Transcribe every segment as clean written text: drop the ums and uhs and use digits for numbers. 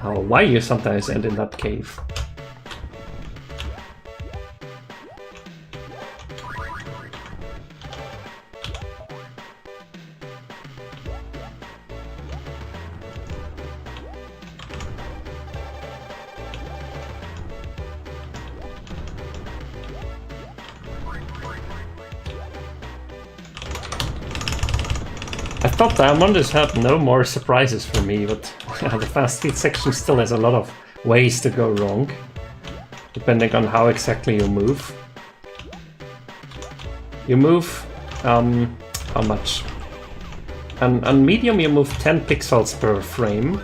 why you sometimes end in that cave. I thought Diamondus had no more surprises for me, but the fast feed section still has a lot of ways to go wrong, depending on how exactly you move. You move, how much? On medium you move 10 pixels per frame,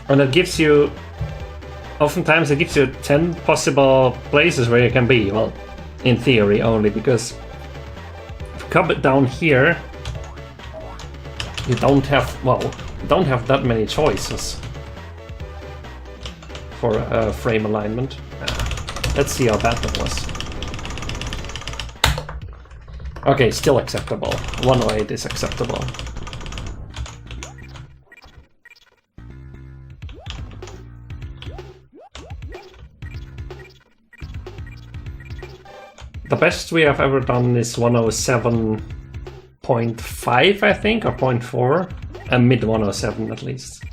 and it gives you, oftentimes it gives you 10 possible places where you can be, well, in theory only, because come down here, you don't have that many choices for frame alignment. Let's see how bad that was. Okay, still acceptable. 108 is acceptable. The best we have ever done is 107.5, I think, or 0.4, and mid 107 at least.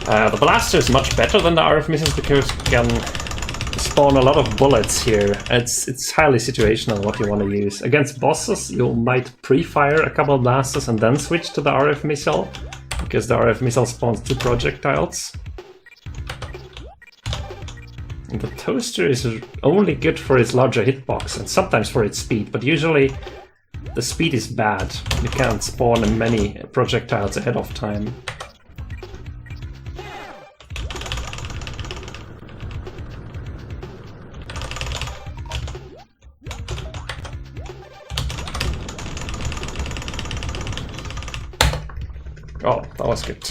The blaster is much better than the RF missiles because you can spawn a lot of bullets here. It's highly situational what you want to use. Against bosses, you might pre-fire a couple of blasters and then switch to the RF missile, because the RF missile spawns 2 projectiles. And the toaster is only good for its larger hitbox and sometimes for its speed, but usually the speed is bad. You can't spawn many projectiles ahead of time. Oh, that was good.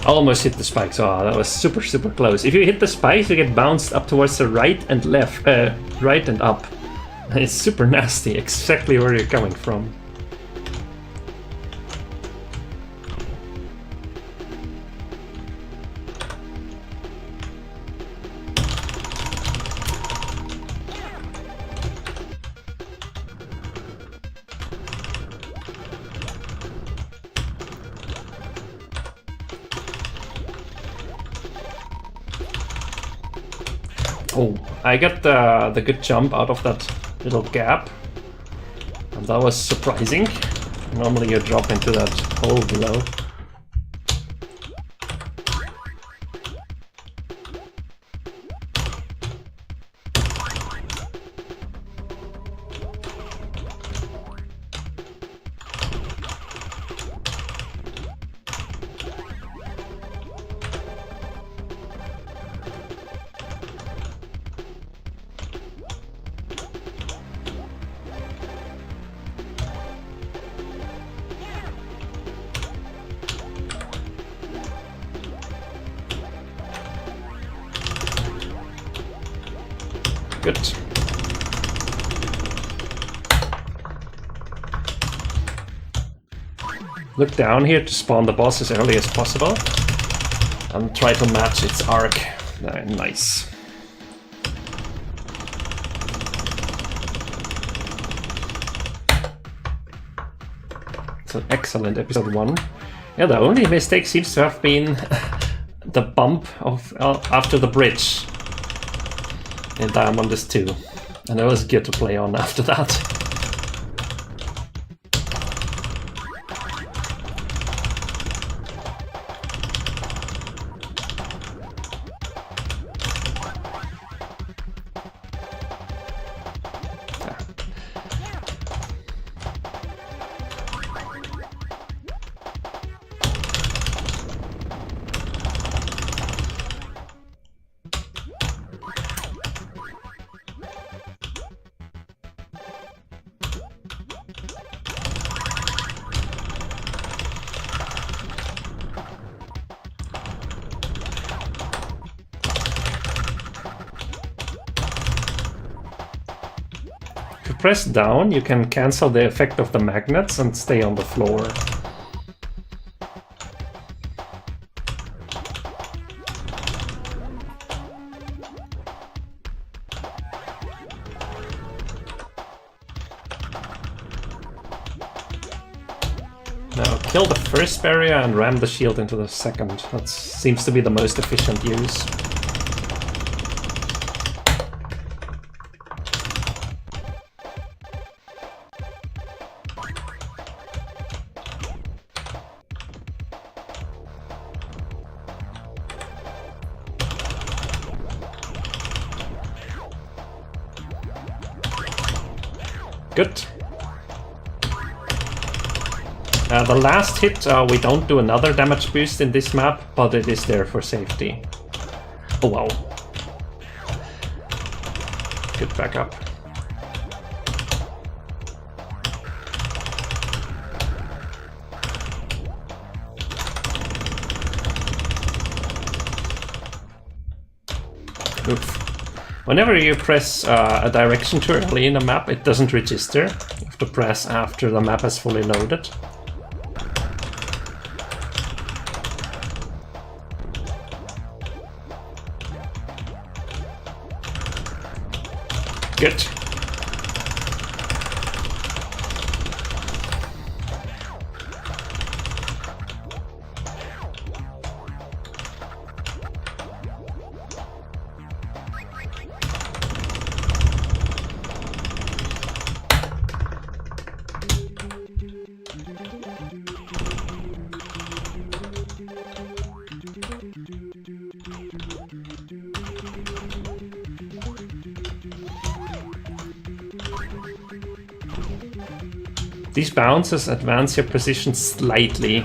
Almost hit the spikes. Oh, that was super close. If you hit the spikes, you get bounced up towards the right and left, right and up. It's super nasty, exactly where you're coming from. Oh, I got the good jump out of that little gap, and that was surprising. Normally you drop into that hole below. Good. Look down here to spawn the boss as early as possible and try to match its arc. Nice. It's an excellent episode 1. Yeah, the only mistake seems to have been the bump of after the bridge in Diamondus 2, and it was good to play on after that. press down, you can cancel the effect of the magnets and stay on the floor. Now kill the first barrier and ram the shield into the second. That seems to be the most efficient use. Good. The last hit, we don't do another damage boost in this map, but it is there for safety. Oh wow. Good backup. Oof. Whenever you press a direction too early in the map, it doesn't register. You have to press after the map is fully loaded. Good. These bounces advance your position slightly.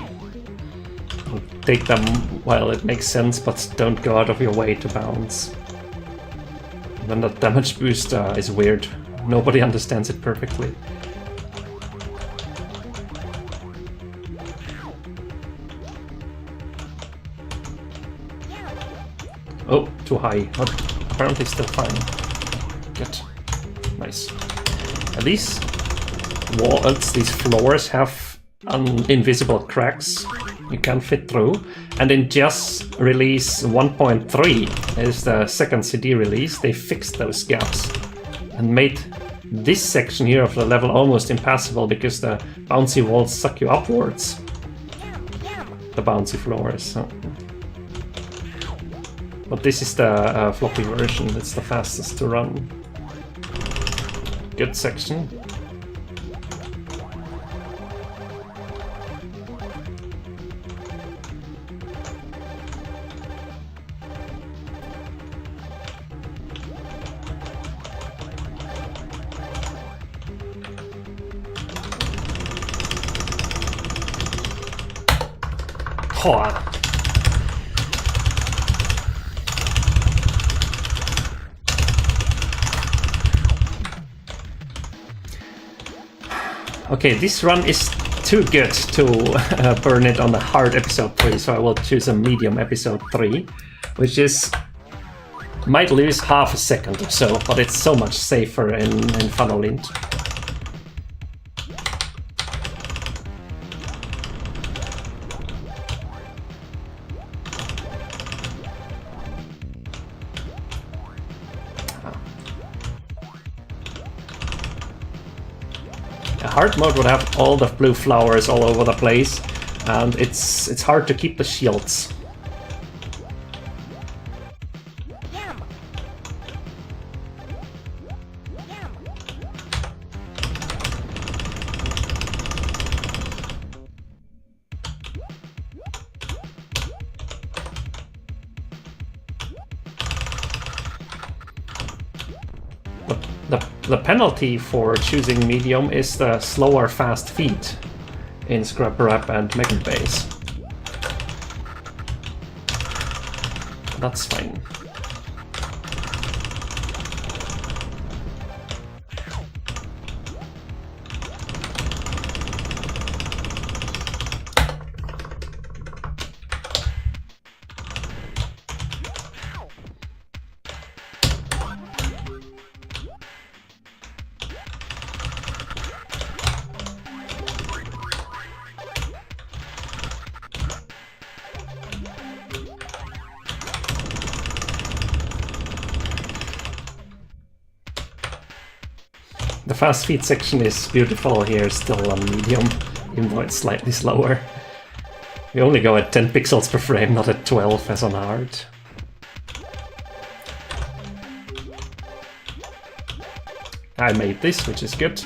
Take them while it makes sense, but don't go out of your way to bounce. And then the damage boost is weird. Nobody understands it perfectly. Oh, too high, but apparently still fine. Good. Nice. And these walls, these floors have invisible cracks you can't fit through. And in just release 1.3, is the second CD release, they fixed those gaps and made this section here of the level almost impassable because the bouncy walls suck you upwards. The bouncy floors. But this is the floppy version, it's the fastest to run. Good section. Okay, this run is too good to burn it on a hard episode 3, so I will choose a medium episode 3, which is might lose half a second or so, but it's so much safer in Funnelint. Hard mode would have all the blue flowers all over the place, and it's hard to keep the shields. The penalty for choosing medium is the slower fast feet in Scrub Wrap and Mega Base. That's fine. The fast feed section is beautiful here, still on medium, even though it's slightly slower. We only go at 10 pixels per frame, not at 12 as on hard. I made this, which is good.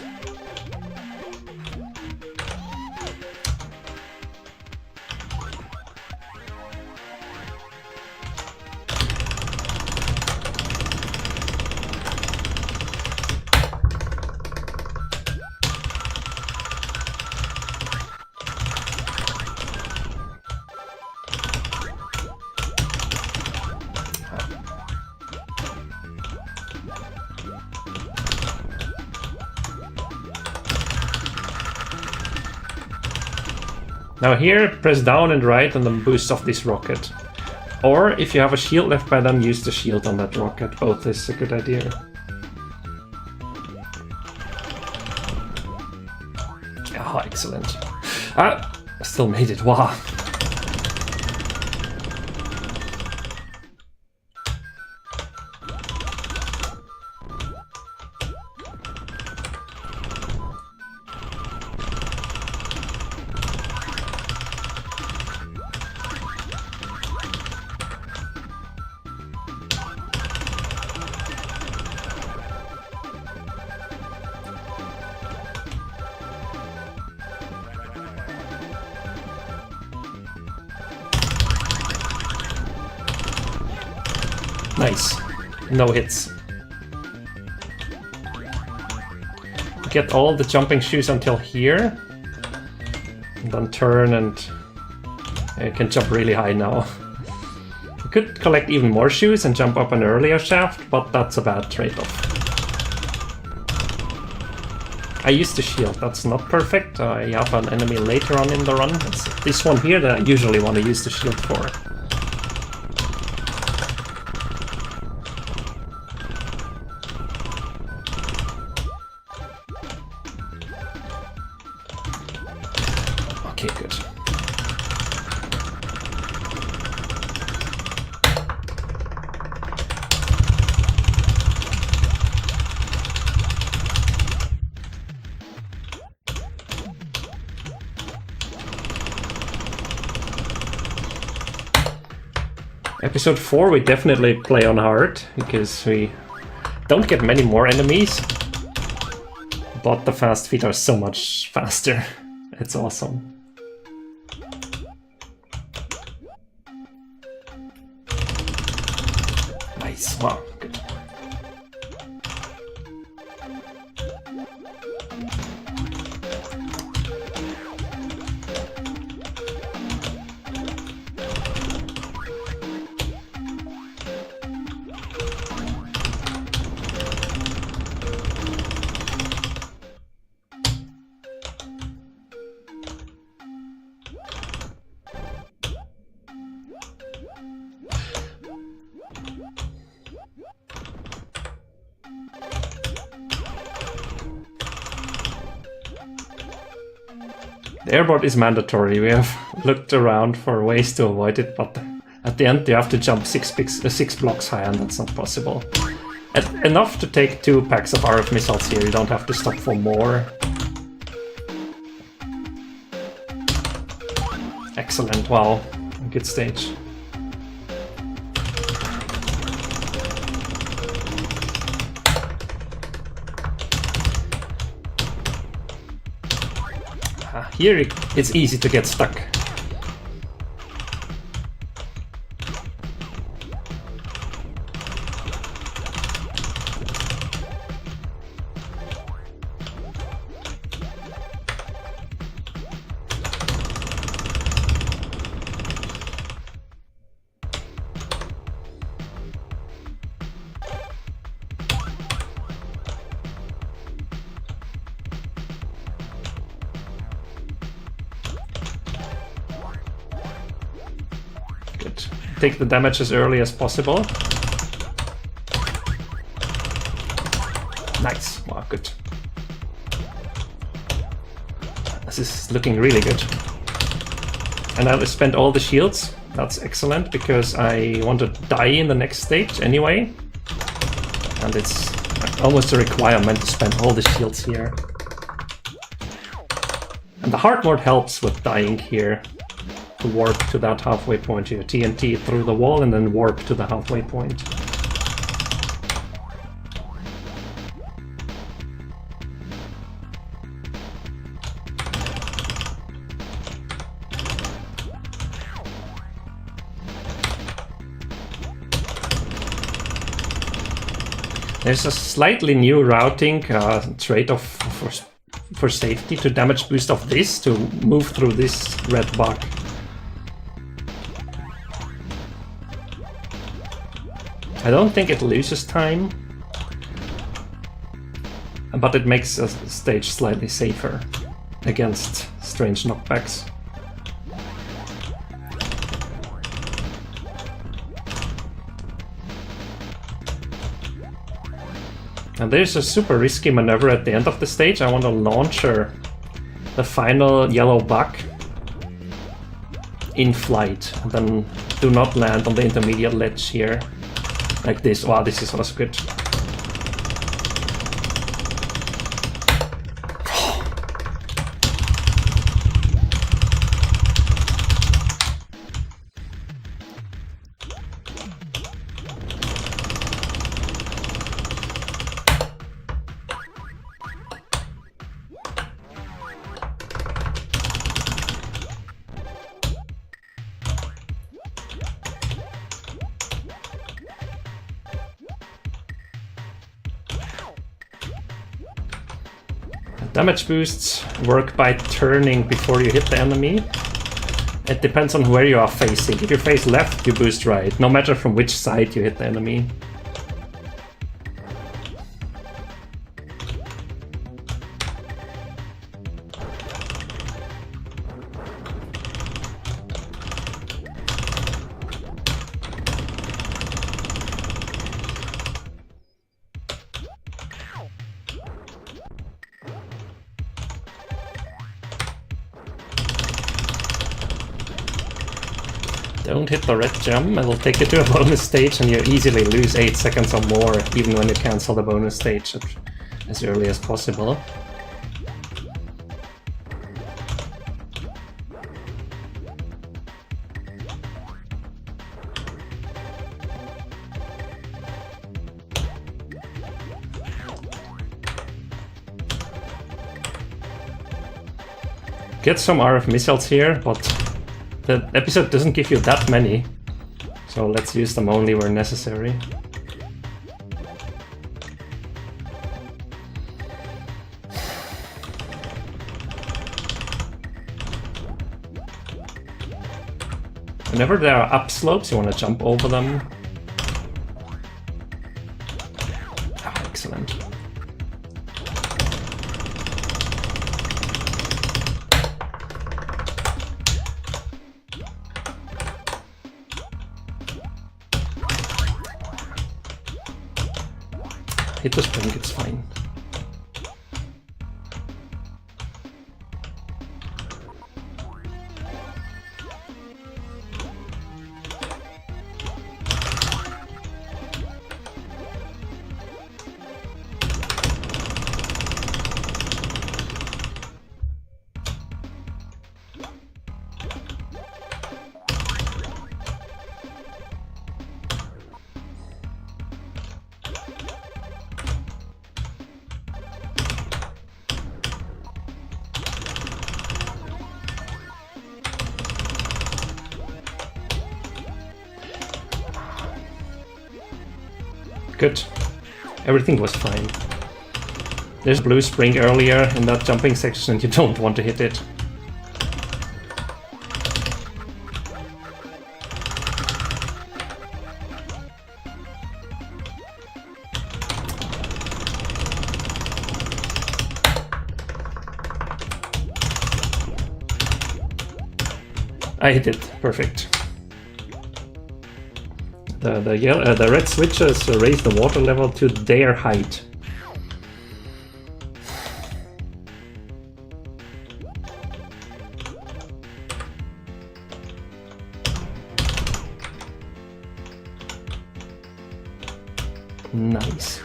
Now here, press down and right and then boost off this rocket. Or if you have a shield left by then, use the shield on that rocket. Both is a good idea. Ah, excellent. Ah, I still made it, wow. Nice. No hits. Get all the jumping shoes until here. And then turn and you can jump really high now. You could collect even more shoes and jump up an earlier shaft, but that's a bad trade-off. I used the shield, that's not perfect. I have an enemy later on in the run. It's this one here that I usually want to use the shield for. Okay, good. Episode 4 we definitely play on hard, because we don't get many more enemies, but the fast feet are so much faster. It's awesome. Nice, wow, good. The airboard is mandatory. We have looked around for ways to avoid it, but at the end you have to jump 6 blocks high, and that's not possible. Enough to take 2 packs of RF missiles here, you don't have to stop for more. Excellent, wow, good stage. Here it's easy to get stuck. Good. Take the damage as early as possible. Nice. Wow, good. This is looking really good. And I'll spend all the shields. That's excellent, because I want to die in the next stage anyway. And it's almost a requirement to spend all the shields here. And the hard mode helps with dying here. To warp to that halfway point here. TNT through the wall and then warp to the halfway point. There's a slightly new routing trade-off for safety to damage boost of this to move through this red bug. I don't think it loses time, but it makes a stage slightly safer against strange knockbacks. And there's a super risky maneuver at the end of the stage. I want to launch the final yellow bug in flight, and then do not land on the intermediate ledge here. Like this. Wow, this is also good. Damage boosts work by turning before you hit the enemy. It depends on where you are facing. If you face left, you boost right, no matter from which side you hit the enemy. Don't hit the red gem, it'll take you to a bonus stage and you easily lose 8 seconds or more, even when you cancel the bonus stage as early as possible. Get some RF missiles here, but the episode doesn't give you that many, so let's use them only where necessary. Whenever there are upslopes, you want to jump over them. Ah, excellent. Hit the spring, it's fine. Good. Everything was fine. There's a blue spring earlier in that jumping section and you don't want to hit it. I hit it. Perfect. The red switches raise the water level to their height. Nice.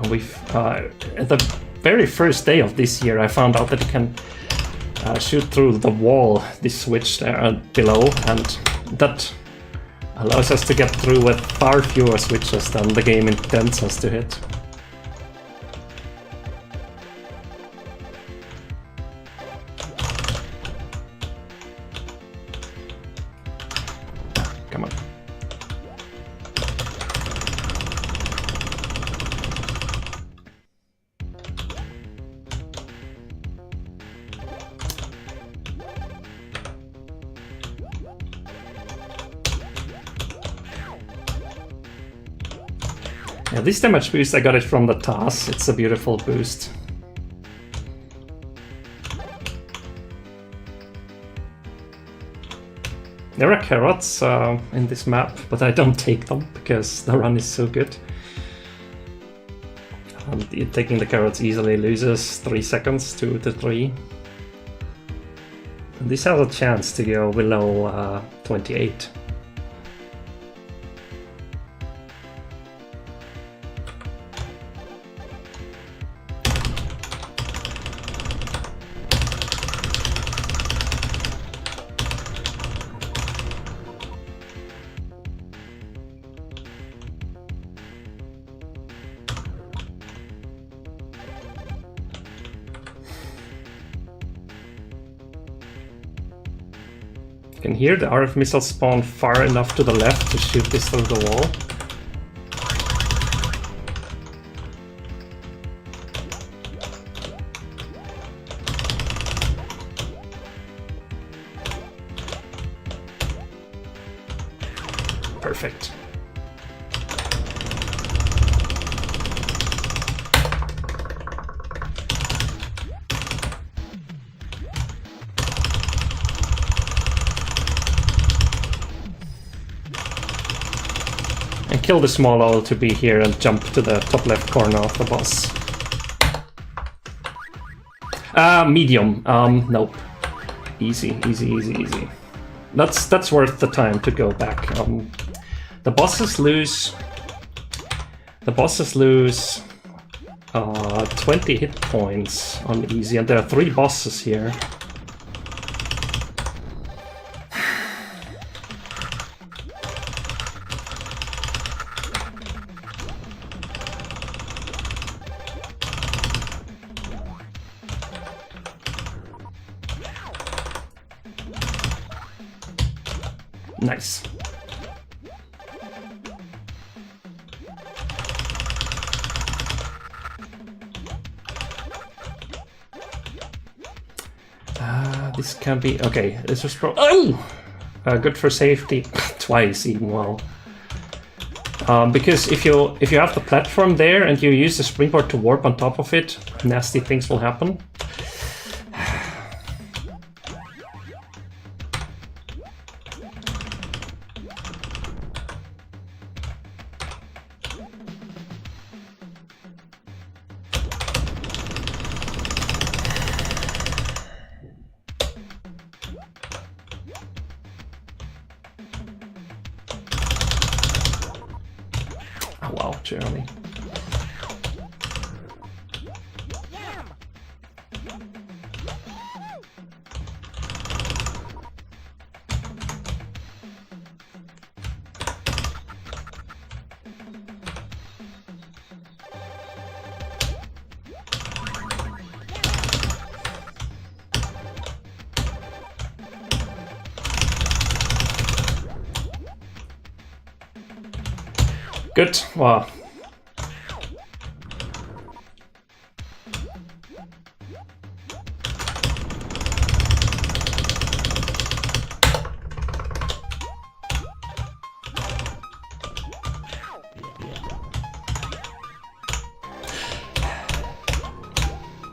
We've at the very first day of this year, I found out that you can shoot through the wall, this switch there below, and that allows us to get through with far fewer switches than the game intends us to hit. Come on. Yeah, this damage boost, I got it from the TAS. It's a beautiful boost. There are carrots in this map, but I don't take them because the run is so good. Taking the carrots easily loses 3 seconds, 2 to 3. And this has a chance to go below 28. You can hear the RF missiles spawn far enough to the left to shoot this through the wall. Perfect. And kill the small owl to be here and jump to the top left corner of the boss. Medium. Nope. Easy, easy, easy, easy. That's worth the time to go back. The bosses lose 20 hit points on easy, and there are 3 bosses here. Nice. This can be okay. This was good for safety. Twice even. Well, because if you have the platform there and you use the springboard to warp on top of it, nasty things will happen. Oh wow, too early. Good. Wow.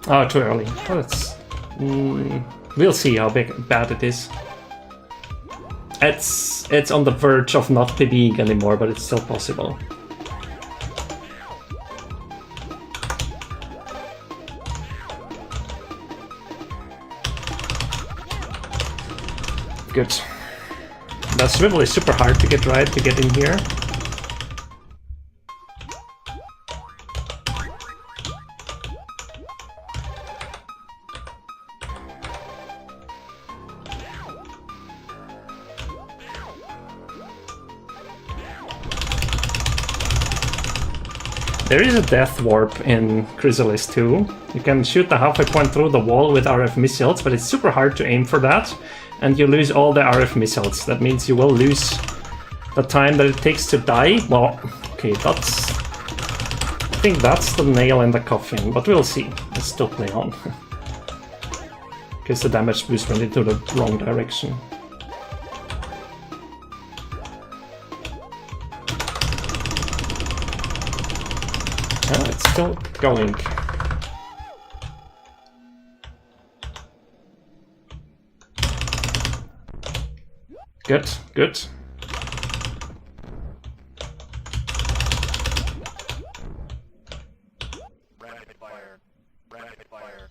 Oh, too early. Well, we'll see how bad it is. It's on the verge of not PBing anymore, but it's still possible. Good. The swivel is super hard to get right to get in here. There is a death warp in Chrysalis 2. You can shoot the halfway point through the wall with RF missiles, but it's super hard to aim for that, and you lose all the RF missiles. That means you will lose the time that it takes to die. Well, okay, that's... I think that's the nail in the coffin, but we'll see. Let's still play on. Because the damage boost went into the wrong direction. It's still going. Good, good. Rapid fire. Rapid fire.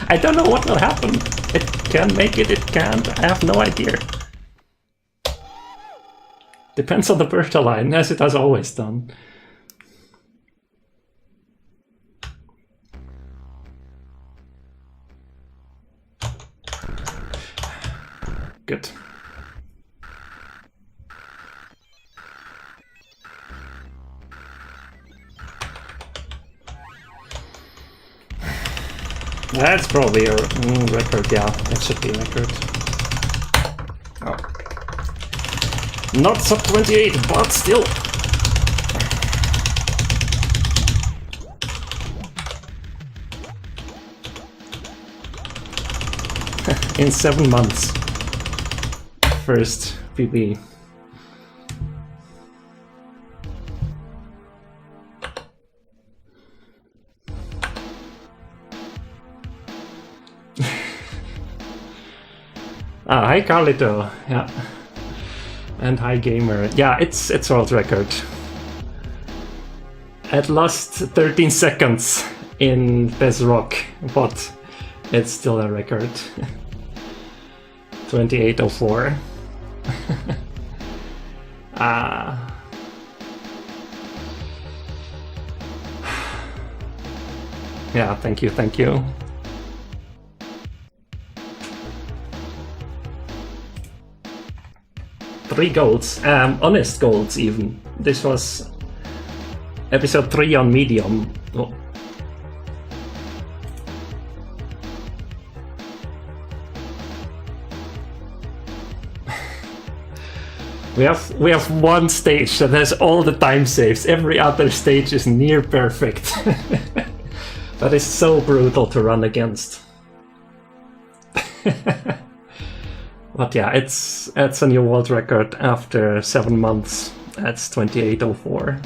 I don't know what will happen. It can make it, it can't. I have no idea. Depends on the Bertha line, as it has always done. Good. That's probably a record, yeah, it should be a record. Oh. Not sub 28, but still. In 7 months. First PB. Hi Carlito, yeah. And hi Gamer. Yeah, it's world record. At last 13 seconds in Pezrock, but it's still a record. 28:04. Yeah, thank you, thank you. Three golds, honest golds even. This was episode 3 on medium. Oh. We have one stage that has all the time saves. Every other stage is near perfect. That is so brutal to run against. But yeah, it's a new world record after 7 months. That's 28:04.